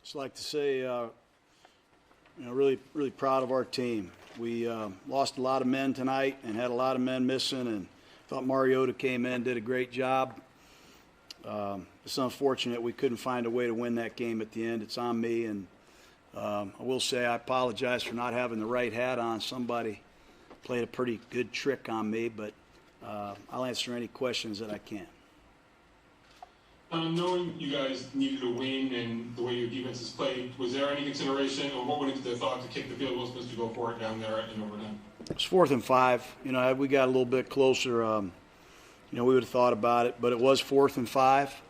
Just like to say, really proud of our team. We lost a lot of men tonight and had a lot of men missing, and thought Mariota came in, did a great job. It's unfortunate we couldn't find a way to win that game at the end. It's on me, and I will say I apologize for not having the right hat on. Somebody played a pretty good trick on me, but I'll answer any questions that I can. Knowing you guys needed a win and the way your defense has played, was there any consideration, or what went into the thought to kick the field goal supposed to go for it down there in overtime? It was 4th and 5. Had we got a little bit closer, we would have thought about it. But it was 4th and 5.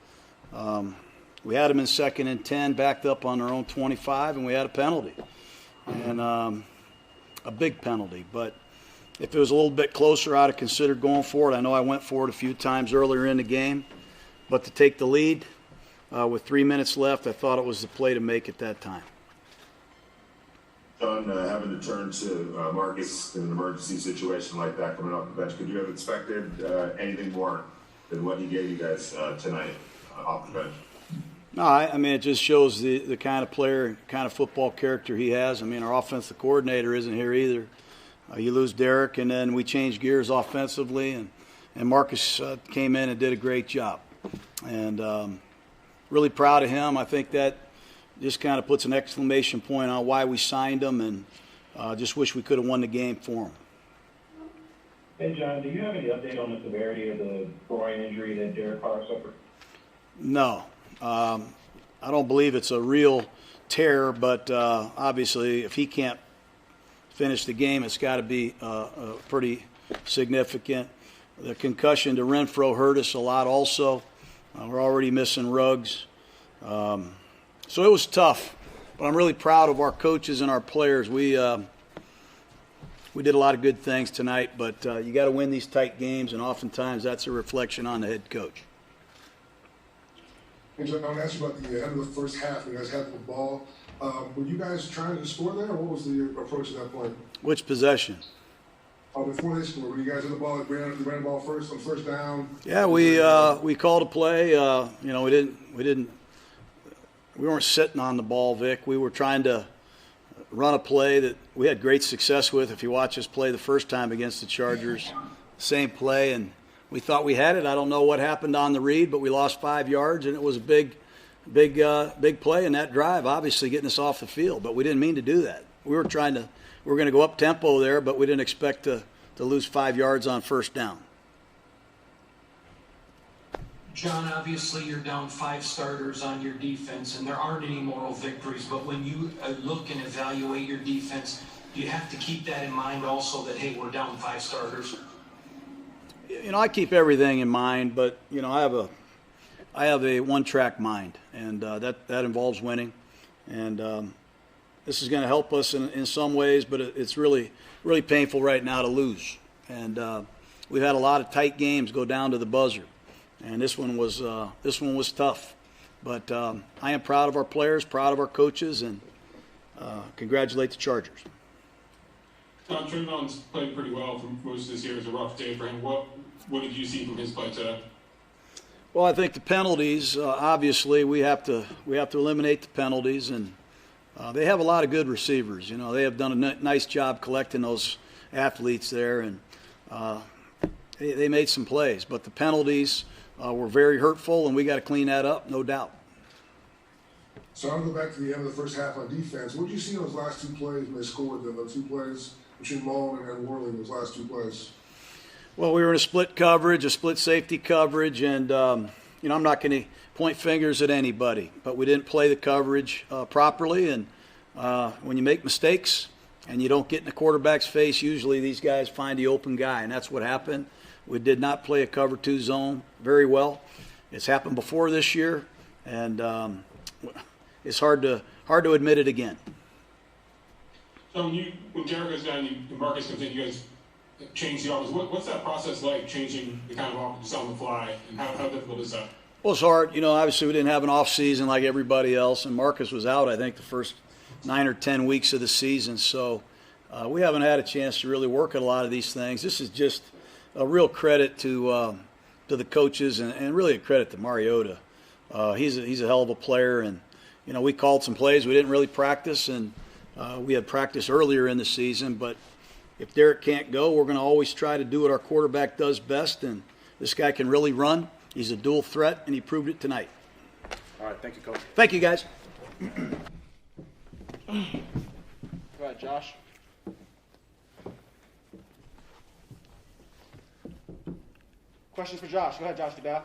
We had them in 2nd and 10, backed up on their own 25, and we had a penalty, and a big penalty. But if it was a little bit closer, I'd have considered going for it. I know I went for it a few times earlier in the game. But to take the lead with 3 minutes left, I thought it was the play to make at that time. Jon, having to turn to Marcus in an emergency situation like that coming off the bench, could you have expected anything more than what he gave you guys tonight off the bench? No, I mean, it just shows the kind of player, kind of football character he has. I mean, our offensive coordinator isn't here either. You lose Derek, and then we changed gears offensively, and Marcus came in and did a great job. And really proud of him. I think that just kind of puts an exclamation point on why we signed him, and just wish we could have won the game for him. Hey, Jon, do you have any update on the severity of the groin injury that Derek Carr suffered? No. I don't believe it's a real tear, but obviously if he can't finish the game, it's got to be pretty significant. The concussion to Renfro hurt us a lot also. We're already missing Ruggs. So it was tough, but I'm really proud of our coaches and our players. We did a lot of good things tonight, but you got to win these tight games, and oftentimes that's a reflection on the head coach. Hey, Jon, I want to ask you about the end of the first half. You guys had the ball. Were you guys trying to score there, or what was the approach at that point? Which possession? Before they scored, were you guys in the ball? Ran the ball first on first down. Yeah, we called a play. We weren't sitting on the ball, Vic. We were trying to run a play that we had great success with. If you watch us play the first time against the Chargers, same play, and we thought we had it. I don't know what happened on the read, but we lost 5 yards, and it was a big play in that drive. Obviously, getting us off the field, but we didn't mean to do that. We were going to go up tempo there, but we didn't expect to lose 5 yards on first down. Jon, obviously you're down 5 starters on your defense, and there aren't any moral victories, but when you look and evaluate your defense, do you have to keep that in mind also that, hey, we're down 5 starters? I keep everything in mind, but, I have a one-track mind, and that involves winning. And this is going to help us in some ways, but it's really, really painful right now to lose. And we've had a lot of tight games go down to the buzzer, and this one was tough. But I am proud of our players, proud of our coaches, and congratulate the Chargers. Jon, Trayvon's played pretty well for most of this year. It was a rough day for him. What did you see from his play today? Well, I think the penalties. Obviously, we have to eliminate the penalties, and they have a lot of good receivers. They have done a nice job collecting those athletes there, and they made some plays. But the penalties were very hurtful, and we got to clean that up, no doubt. So I'll go back to the end of the first half on defense. What did you see in those last 2 plays when they scored the 2 plays between Mullen and Worley, those last 2 plays? Well, we were in a split coverage, a split safety coverage, and, I'm not going to point fingers at anybody, but we didn't play the coverage properly, and when you make mistakes and you don't get in the quarterback's face, usually these guys find the open guy, and that's what happened. We did not play a cover 2 zone very well. It's happened before this year, and it's hard to admit it again. So when Darren goes down and Marcus comes in, you guys change the offense. What's that process like, changing the kind of offense on the fly, and how difficult is that? Well, it's hard. Obviously we didn't have an off season like everybody else, and Marcus was out, I think, the first 9 or 10 weeks of the season. So we haven't had a chance to really work at a lot of these things. This is just a real credit to the coaches, and really a credit to Mariota. He's a hell of a player, and we called some plays we didn't really practice, and we had practice earlier in the season. But if Derek can't go, we're going to always try to do what our quarterback does best, and this guy can really run. He's a dual threat, and he proved it tonight. All right, thank you, Coach. Thank you, guys. Go ahead, Josh. Questions for Josh? Go ahead, Josh DeBell.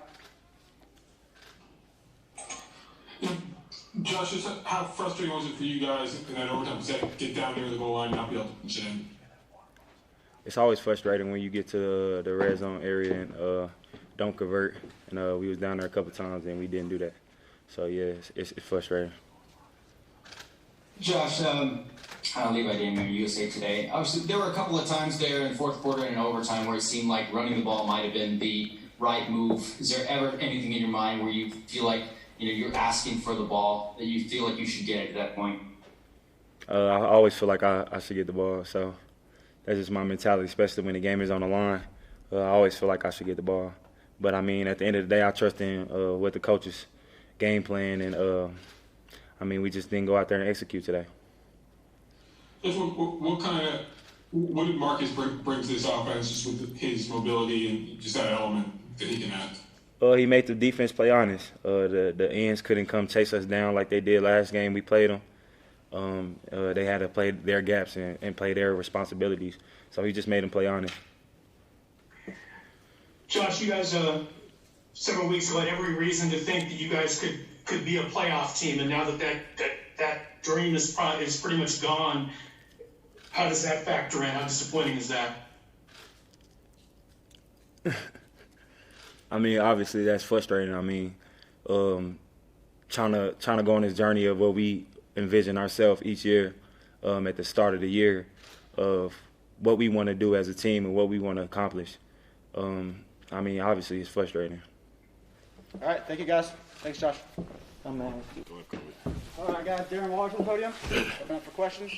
Josh, just how frustrating was it for you guys in that overtime to get down near the goal line and not be able to push it in? It's always frustrating when you get to the red zone area and don't convert. And we was down there a couple times and we didn't do that. So yeah, it's frustrating. Josh, Levi Damon, USA Today. Obviously, there were a couple of times there in the fourth quarter and in overtime where it seemed like running the ball might have been the right move. Is there ever anything in your mind where you feel like you're asking for the ball, that you feel like you should get it at that point? I always feel like I should get the ball. So that's just my mentality, especially when the game is on the line. I always feel like I should get the ball. But, I mean, at the end of the day, I trust in what the coach's game plan. And, we just didn't go out there and execute today. What did Marcus bring to this offense, just with his mobility and just that element that he can add? He made the defense play honest. The ends couldn't come chase us down like they did last game we played them. They had to play their gaps and play their responsibilities. So he just made them play honest. Josh, you guys several weeks ago had every reason to think that you guys could be a playoff team, and now that dream is pretty much gone. How does that factor in? How disappointing is that? Obviously that's frustrating. Trying to go on this journey of what we envision ourselves each year at the start of the year of what we want to do as a team and what we want to accomplish. Obviously it's frustrating. All right, thank you, guys. Thanks, Josh. All right, guys, Darren Walsh on the podium. Open up for questions.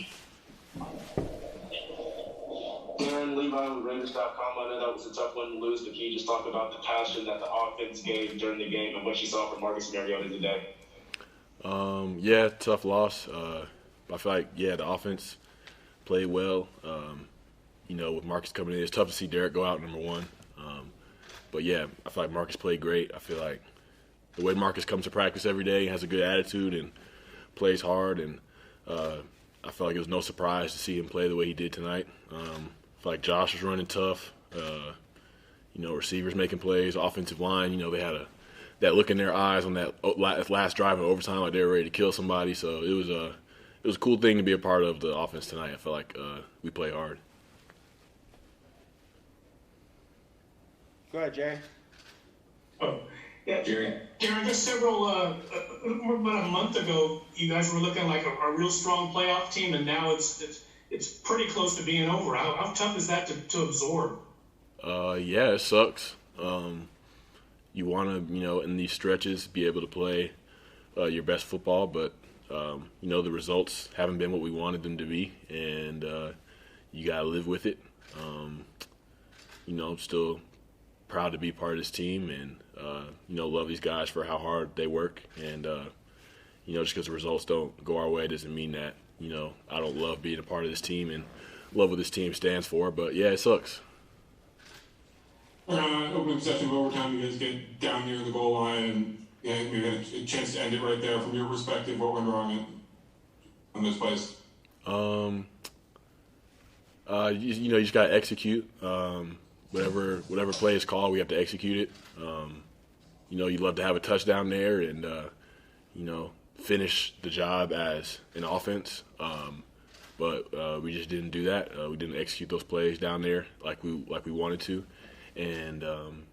Darren, Levi with Raiders.com. I know that was a tough one to lose, but can you just talk about the passion that the offense gave during the game and what you saw from Marcus Mariota today? Yeah, tough loss. I feel like, the offense played well. With Marcus coming in, it's tough to see Derek go out number one. But, I feel like Marcus played great. I feel like the way Marcus comes to practice every day, has a good attitude and plays hard. And I felt like it was no surprise to see him play the way he did tonight. I feel like Josh was running tough. Receivers making plays, offensive line, they had that look in their eyes on that last drive in overtime, like they were ready to kill somebody. So it was a cool thing to be a part of the offense tonight. I felt like we played hard. Go ahead, Jerry. Oh, yeah, Jerry. Darren, just about a month ago, you guys were looking like a real strong playoff team, and now it's pretty close to being over. How tough is that to absorb? It sucks. You want to, in these stretches, be able to play your best football, but the results haven't been what we wanted them to be, and you got to live with it. I'm still proud to be part of this team, and love these guys for how hard they work. And just because the results don't go our way doesn't mean that I don't love being a part of this team and love what this team stands for. But it sucks. Opening possession of overtime, you guys get down near the goal line, and maybe had a chance to end it right there. From your perspective, what went wrong on those plays? You just got to execute. Whatever play is called, we have to execute it. You'd love to have a touchdown there and, finish the job as an offense. But we just didn't do that. We didn't execute those plays down there like we wanted to. And,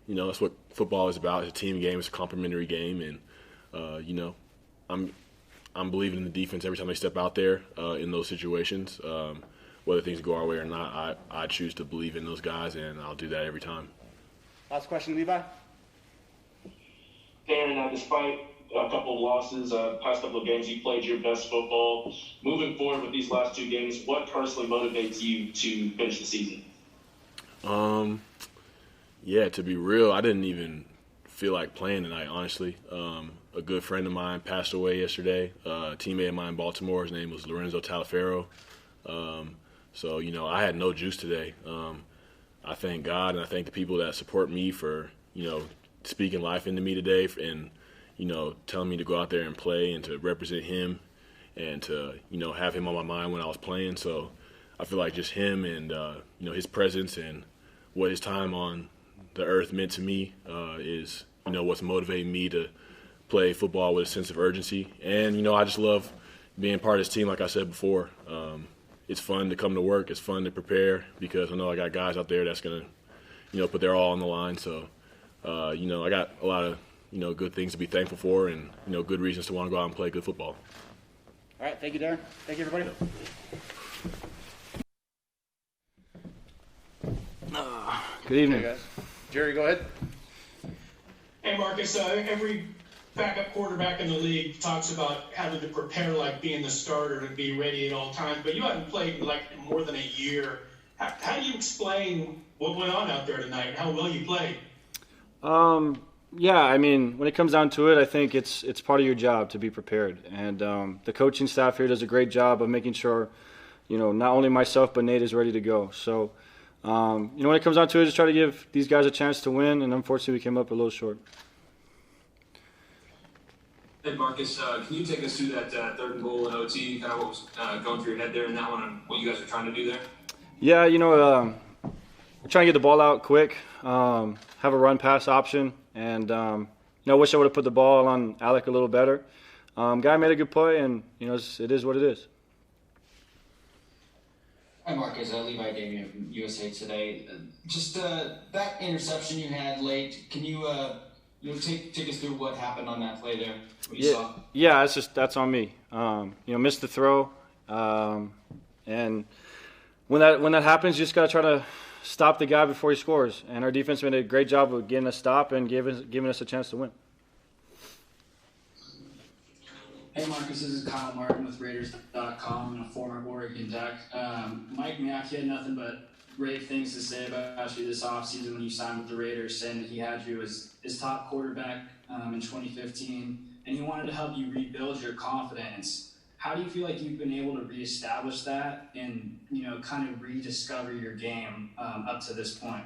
that's what football is about. It's a team game. It's a complementary game. And, I'm believing in the defense every time they step out there in those situations. Whether things go our way or not, I choose to believe in those guys, and I'll do that every time. Last question, Levi. Darren, despite a couple of losses, past couple of games, you played your best football. Moving forward with these last two games, what personally motivates you to finish the season? To be real, I didn't even feel like playing tonight, honestly. a good friend of mine passed away yesterday. A teammate of mine in Baltimore, his name was Lorenzo Talafero. So, I had no juice today. I thank God and I thank the people that support me for, speaking life into me today and, telling me to go out there and play and to represent him and to, have him on my mind when I was playing. So I feel like just him and, his presence and what his time on the earth meant to me is, what's motivating me to play football with a sense of urgency. And, I just love being part of this team, like I said before. It's fun to come to work. It's fun to prepare because I know I got guys out there that's going to, put their all on the line. So, I got a lot of, good things to be thankful for and, good reasons to want to go out and play good football. All right, thank you, Darren. Thank you, everybody. Good evening. Hey, guys. Jerry, go ahead. Hey, Marcus, every backup quarterback in the league talks about having to prepare like being the starter to be ready at all times, but you haven't played in like more than a year. How do you explain what went on out there tonight and how well you played? Yeah, I mean, when it comes down to it, I think it's part of your job to be prepared. And the coaching staff here does a great job of making sure, not only myself, but Nate is ready to go. So, when it comes down to it, just try to give these guys a chance to win, and unfortunately we came up a little short. Hey, Marcus, can you take us through that third and goal in OT, kind of what was going through your head there in that one and what you guys were trying to do there? Yeah, we're trying to get the ball out quick, have a run-pass option, and, I wish I would have put the ball on Alec a little better. Guy made a good play, and, it is what it is. Hi, Marcus. Levi Damien from USA Today. Just that interception you had late, can you take us through what happened on that play there? What you saw? Yeah, that's on me. Missed the throw, and when that happens, you just gotta try to stop the guy before he scores. And our defense made a great job of getting a stop and giving us a chance to win. Hey Marcus, this is Kyle Martin with Raiders.com and a former Oregon Duck. Mike Mack had nothing but great things to say about you this offseason when you signed with the Raiders, saying that he had you as his top quarterback in 2015, and he wanted to help you rebuild your confidence. How do you feel like you've been able to reestablish that and, kind of rediscover your game up to this point?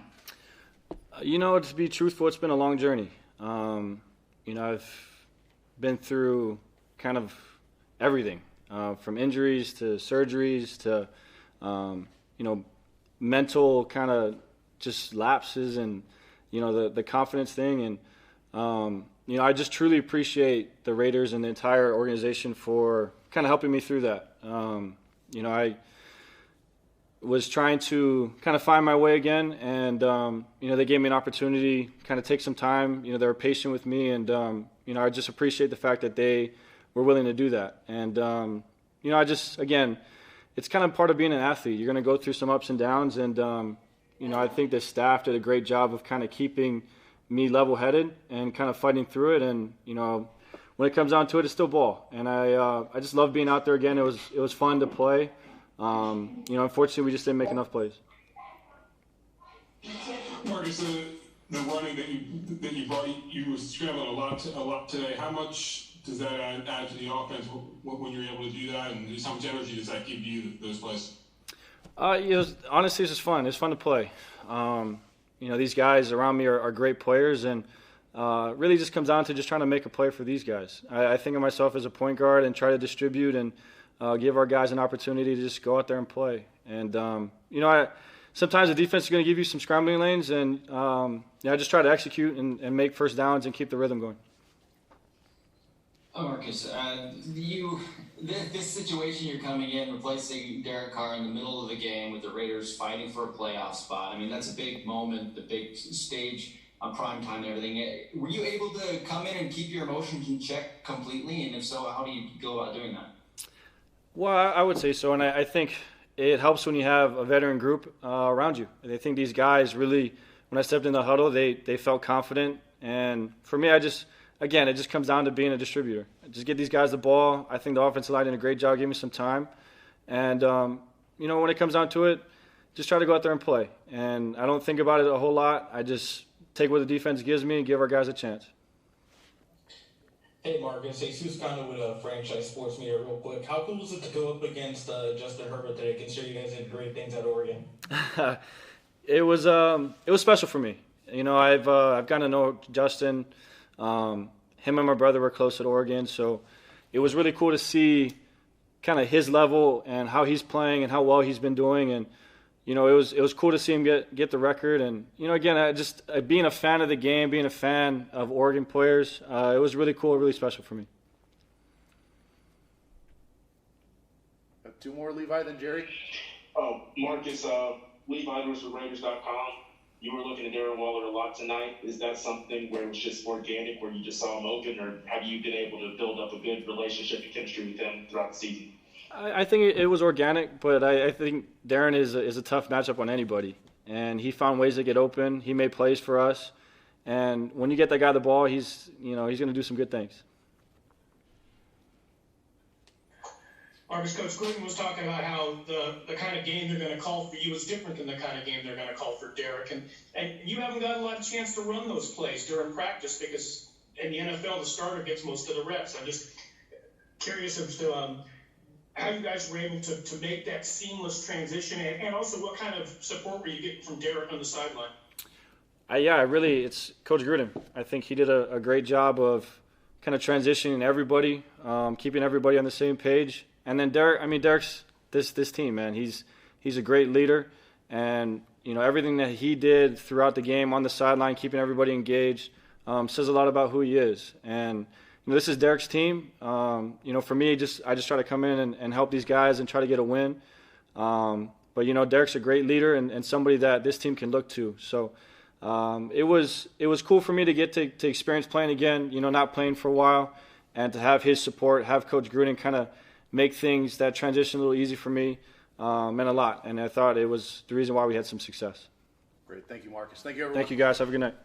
To be truthful, it's been a long journey. I've been through kind of everything, from injuries to surgeries to, mental kind of just lapses and, the confidence thing. And, I just truly appreciate the Raiders and the entire organization for kind of helping me through that. I was trying to kind of find my way again, and, they gave me an opportunity to kind of take some time. They were patient with me, and, I just appreciate the fact that they were willing to do that. And, again, it's kind of part of being an athlete. You're going to go through some ups and downs, and, I think the staff did a great job of kind of keeping me level-headed and kind of fighting through it. And, when it comes down to it, it's still ball. And I just love being out there again. It was fun to play. Unfortunately, we just didn't make enough plays. Marcus, the running that you brought, you were scrambling a lot today. How much does that add to the offense when you're able to do that, and just how much energy does that give you those plays? Honestly, it's just fun. It's fun to play. These guys around me are great players, and really just comes down to just trying to make a play for these guys. I think of myself as a point guard and try to distribute and give our guys an opportunity to just go out there and play. And, sometimes the defense is going to give you some scrambling lanes, and I just try to execute and make first downs and keep the rhythm going. Oh, Marcus, this situation you're coming in, replacing Derek Carr in the middle of the game with the Raiders fighting for a playoff spot. I mean, that's a big moment, the big stage on prime time and everything. Were you able to come in and keep your emotions in check completely? And if so, how do you go about doing that? Well, I would say so, and I think it helps when you have a veteran group around you. I think these guys really, when I stepped in the huddle, they felt confident. And for me, it just comes down to being a distributor. Just get these guys the ball. I think the offensive line did a great job, gave me some time. And, when it comes down to it, just try to go out there and play. And I don't think about it a whole lot. I just take what the defense gives me and give our guys a chance. Hey Marcus, Jesus Conner with Franchise Sports Media real quick. How cool was it to go up against Justin Herbert today, considering you guys did great things at Oregon? It was special for me. You know, I've gotten to know Justin. Him and my brother were close at Oregon, so it was really cool to see kind of his level and how he's playing and how well he's been doing. And you know, it was cool to see him get the record. And you know, again, being a fan of the game, being a fan of Oregon players, it was really cool, really special for me. Two more, Levi, then Jerry. Oh, Marcus, Levi was with Raiders.com. You were looking at Darren Waller a lot tonight. Is that something where it was just organic, where you just saw him open, or have you been able to build up a good relationship and chemistry with him throughout the season? I think it was organic, but I think Darren is a tough matchup on anybody. And he found ways to get open. He made plays for us. And when you get that guy the ball, he's going to do some good things. Marcus, Coach Gruden was talking about how the kind of game they're going to call for you is different than the kind of game they're going to call for Derek. And you haven't gotten a lot of chance to run those plays during practice because in the NFL, the starter gets most of the reps. I'm just curious as to how you guys were able to make that seamless transition and also what kind of support were you getting from Derek on the sideline? It's Coach Gruden. I think he did a great job of kind of transitioning everybody, keeping everybody on the same page. And then Derek's this team, man. He's a great leader, and you know everything that he did throughout the game on the sideline, keeping everybody engaged, says a lot about who he is. And you know, this is Derek's team. You know, for me, I just try to come in and help these guys and try to get a win. But you know, Derek's a great leader and somebody that this team can look to. So it was cool for me to get to experience playing again. You know, not playing for a while, and to have his support, have Coach Gruden kind of make things, that transition a little easy for me, meant a lot. And I thought it was the reason why we had some success. Great. Thank you, Marcus. Thank you, everyone. Thank you, guys. Have a good night.